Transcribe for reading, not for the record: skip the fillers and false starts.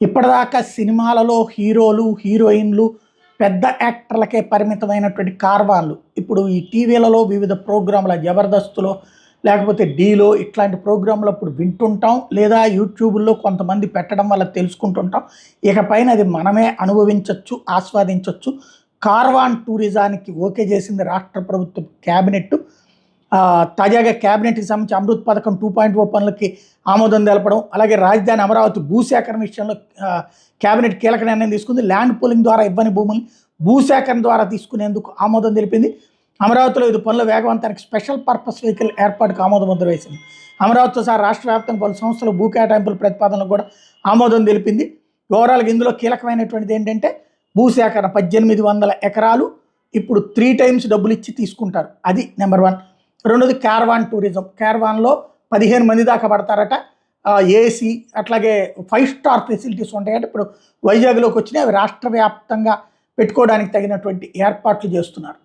ఇప్పటిదాకా సినిమాలలో హీరోలు హీరోయిన్లు పెద్ద యాక్టర్లకే పరిమితమైనటువంటి కార్వాన్లు ఇప్పుడు ఈ టీవీలలో వివిధ ప్రోగ్రాంల జబర్దస్త్లో లేకపోతే డీలో ఇట్లాంటి ప్రోగ్రాంలు అప్పుడు వింటుంటాం లేదా యూట్యూబ్లో కొంతమంది పెట్టడం వల్ల తెలుసుకుంటుంటాం. ఇకపైన అది మనమే అనుభవించవచ్చు, ఆస్వాదించవచ్చు. కార్వాన్ టూరిజానికి ఓకే చేసింది రాష్ట్ర ప్రభుత్వ క్యాబినెట్. తాజాగా క్యాబినెట్కి సంబంధించి అమృత్ పథకం 2.0 పనులకి ఆమోదం తెలపడం, అలాగే రాజధాని అమరావతి భూసేకరణ విషయంలో క్యాబినెట్ కీలక నిర్ణయం తీసుకుంది. ల్యాండ్ పూలింగ్ ద్వారా ఇవ్వని భూముల్ని భూసేకరణ ద్వారా తీసుకునేందుకు ఆమోదం తెలిపింది. అమరావతిలో 5 పనుల వేగవంతానికి స్పెషల్ పర్పస్ వెహికల్ ఏర్పాటుకు ఆమోద ముద్ర వేసింది. అమరావతితో సహా రాష్ట్ర వ్యాప్తంగా పలు సంస్థలు భూ కేటాయింపుల ప్రతిపాదనలకు కూడా ఆమోదం తెలిపింది. ఓవరాల్గా ఇందులో కీలకమైనటువంటిది ఏంటంటే భూసేకరణ 1800 ఎకరాలు ఇప్పుడు 3 times డబ్బులు ఇచ్చి తీసుకుంటారు. అది నెంబర్ 1. రెండోది క్యారవాన్ టూరిజం. క్యారవాన్లో 15 మంది దాకా పడతారట. ఏసీ అట్లాగే 5 star ఫెసిలిటీస్ ఉంటాయంటే ఇప్పుడు వైజాగ్లోకి వచ్చినాయి. అవి రాష్ట్ర వ్యాప్తంగా పెట్టుకోవడానికి తగినటువంటి ఏర్పాట్లు చేస్తున్నారు.